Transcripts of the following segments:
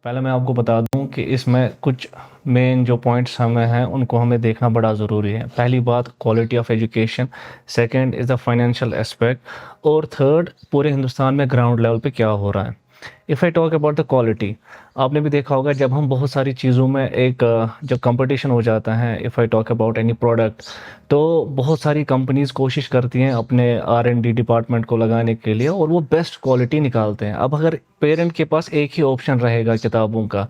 پہلے میں آپ کو بتا دوں کہ اس میں کچھ مین جو پوائنٹس ہمیں ہیں ان کو ہمیں دیکھنا بڑا ضروری ہے. پہلی بات quality of education, second is the financial aspect, اور تھرڈ پورے ہندوستان میں گراؤنڈ لیول پہ کیا ہو رہا ہے. If I talk about the quality, آپ نے بھی دیکھا ہوگا جب ہم بہت ساری چیزوں میں جب کمپٹیشن ہو جاتا ہے، if I talk about any product, تو بہت ساری کمپنیز کوشش کرتی ہیں اپنے R&D ڈپارٹمنٹ کو لگانے کے لیے اور وہ بیسٹ کوالٹی نکالتے ہیں. اب اگر پیرنٹ کے پاس ایک ہی آپشن رہے گا کتابوں کا،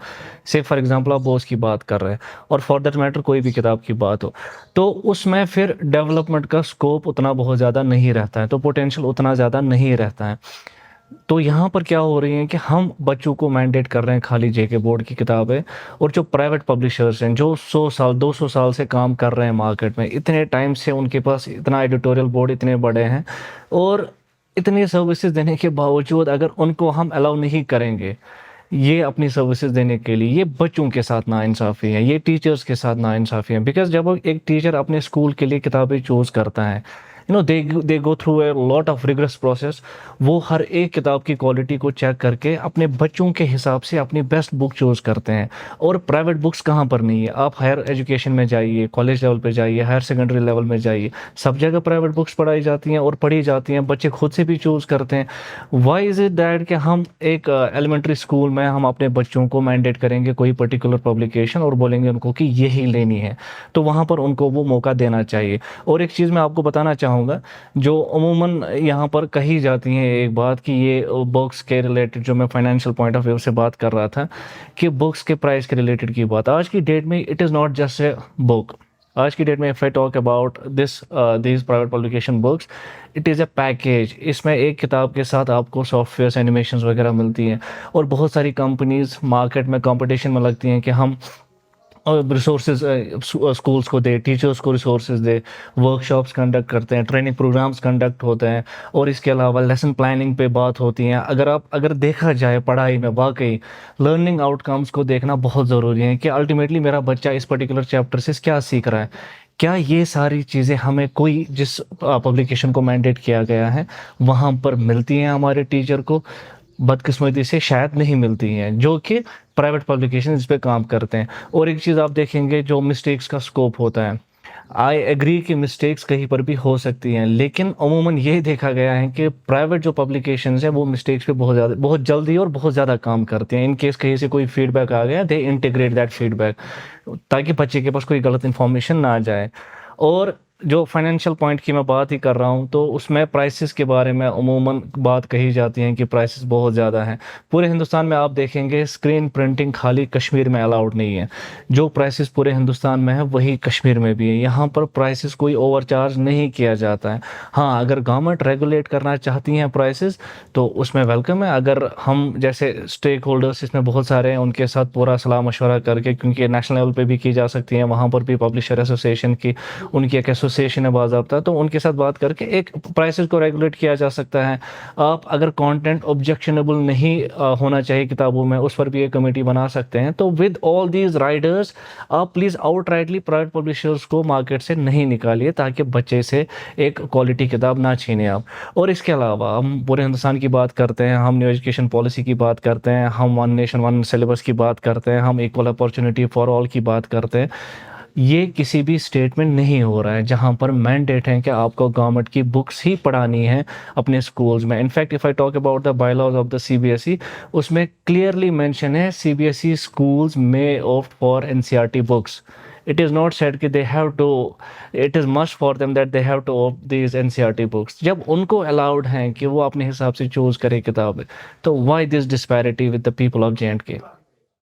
سے فار ایگزامپل آپ بوس کی بات کر رہے ہیں اور فار دیٹ میٹر کوئی بھی کتاب کی بات ہو، تو اس میں پھر ڈیولپمنٹ کا سکوپ اتنا بہت زیادہ نہیں رہتا ہے، تو پوٹینشیل اتنا زیادہ نہیں رہتا ہے. تو یہاں پر کیا ہو رہی ہے کہ ہم بچوں کو مینڈیٹ کر رہے ہیں خالی جے کے بورڈ کی کتابیں، اور جو پرائیویٹ پبلشرز ہیں جو 100 سال 200 سال سے کام کر رہے ہیں مارکیٹ میں، اتنے ٹائم سے ان کے پاس اتنا ایڈیٹوریل بورڈ اتنے بڑے ہیں، اور اتنی سروسز دینے کے باوجود اگر ان کو ہم الاؤ نہیں کریں گے یہ اپنی سروسز دینے کے لیے، یہ بچوں کے ساتھ ناانصافی ہے، یہ ٹیچرز کے ساتھ ناانصافی ہے. بیکاز جب ایک ٹیچر اپنے اسکول کے لیے کتابیں چوز کرتا ہے، they go through a lot of rigorous process. وہ ہر ایک کتاب کی کوالٹی کو چیک کر کے اپنے بچوں کے حساب سے اپنی بیسٹ بک چوز کرتے ہیں. اور پرائیویٹ بکس کہاں پر نہیں ہے، آپ ہائر ایجوکیشن میں جائیے، کالج لیول پہ جائیے، ہائر سیکنڈری لیول میں جائیے، سب جگہ پرائیویٹ بکس پڑھائی جاتی ہیں اور پڑھی جاتی ہیں، بچے خود سے بھی چوز کرتے ہیں. وائی از اٹ دیٹ کہ ہم ایک ایلیمنٹری اسکول میں ہم اپنے بچوں کو مینڈیٹ کریں گے کوئی پرٹیکولر پبلیکیشن اور بولیں گے ان کو کہ یہی لینی ہے، تو وہاں پر ان کو وہ موقع دینا چاہیے. اور ایک چیز میں آپ کو بتانا چاہوں گا جو عموماً یہاں پر کہی جاتی ہے، ایک بات کہ یہ بکس کے ریلیٹڈ، جو میں فائنینشیل پوائنٹ آف ویو سے بات کر رہا تھا کہ بکس کے پرائس کے ریلیٹڈ کی بات، آج کی ڈیٹ میں it is not just a book. آج کی ڈیٹ میں if I talk about these private publication books, it is a package. اس میں ایک کتاب کے ساتھ آپ کو سافٹ ویئرس، اینیمیشنز وغیرہ ملتی ہیں، اور بہت ساری کمپنیز مارکیٹ میں کمپٹیشن میں لگتی ہیں کہ ہم ریسورسز اسکولس کو دے، ٹیچرس کو ریسورسز دے، ورک شاپس کنڈکٹ کرتے ہیں، ٹریننگ پروگرامس کنڈکٹ ہوتے ہیں، اور اس کے علاوہ لیسن پلاننگ پہ بات ہوتی ہیں. اگر دیکھا جائے پڑھائی میں واقعی لرننگ آؤٹ کمس کو دیکھنا بہت ضروری ہے کہ الٹیمیٹلی میرا بچہ اس پرٹیکولر چیپٹر سے کیا سیکھ رہا ہے. کیا یہ ساری چیزیں ہمیں کوئی جس پبلیکیشن کو مینڈیٹ کیا گیا ہے وہاں پر ملتی ہیں ہمارے ٹیچر کو؟ بدقسمتی سے شاید نہیں ملتی ہیں، جو کہ پرائیویٹ پبلیکیشن اس پہ کام کرتے ہیں. اور ایک چیز آپ دیکھیں گے جو مسٹیکس کا سکوپ ہوتا ہے، آئی ایگری کہ مسٹیکس کہیں پر بھی ہو سکتی ہیں، لیکن عموماً یہ دیکھا گیا ہے کہ پرائیویٹ جو پبلیکیشنز ہیں وہ مسٹیکس پہ بہت جلدی اور بہت زیادہ کام کرتے ہیں. ان کیس کہیں سے کوئی فیڈ بیک آ گیا، دے انٹیگریٹ دیٹ فیڈ بیک تاکہ بچے کے پاس کوئی غلط انفارمیشن نہ جائے. اور جو فائنینشیل پوائنٹ کی میں بات ہی کر رہا ہوں، تو اس میں پرائسز کے بارے میں عموماً بات کہی جاتی ہے کہ پرائسز بہت زیادہ ہیں. پورے ہندوستان میں آپ دیکھیں گے اسکرین پرنٹنگ خالی کشمیر میں الاؤڈ نہیں ہے، جو پرائسز پورے ہندوستان میں ہے وہی کشمیر میں بھی ہے. یہاں پر پرائسز کوئی اوور چارج نہیں کیا جاتا ہے. ہاں، اگر گورنمنٹ ریگولیٹ کرنا چاہتی ہیں پرائسز تو اس میں ویلکم ہے. اگر ہم جیسے اسٹیک ہولڈرس اس میں بہت سارے ہیں، ان کے ساتھ پورا صلاح مشورہ کر کے، کیونکہ نیشنل لیول پہ بھی کی جا سکتی ہیں، وہاں پر بھی پبلشر ایسوسیشن کی ان کی ایک ایسوسیشن ہے باضابطہ، تو ان کے ساتھ بات کر کے ایک پرائسز کو ریگولیٹ کیا جا سکتا ہے. آپ اگر کانٹینٹ آبجیکشنیبل نہیں ہونا چاہیے کتابوں میں، اس پر بھی ایک کمیٹی بنا سکتے ہیں. تو ود آل دیز رائڈرز آپ please out rightly private publishers کو مارکیٹ سے نہیں نکالیے تاکہ بچے سے ایک کوالٹی کتاب نہ چھینیں آپ. اور اس کے علاوہ ہم پورے ہندوستان کی بات کرتے ہیں، ہم نیو ایجوکیشن پالیسی کی بات کرتے ہیں، ہم ون نیشن ون سلیبس کی بات کرتے ہیں، ہم ایکول اپارچونٹی فار آل کی بات کرتے ہیں. یہ کسی بھی اسٹیٹ میں نہیں ہو رہا ہے جہاں پر مینڈیٹ ہے کہ آپ کو گورنمنٹ کی بکس ہی پڑھانی ہے اپنے اسکولز میں. In fact if I talk about the by laws of the CBSE، اس میں کلیئرلی مینشن ہے CBSE schools may opt for NCERT books. It is not said کہ it is must for them that they have to opt these NCERT books. جب ان کو allowed ہیں کہ وہ اپنے حساب سے چوز کرے کتابیں، تو why this disparity with the people of J&K؟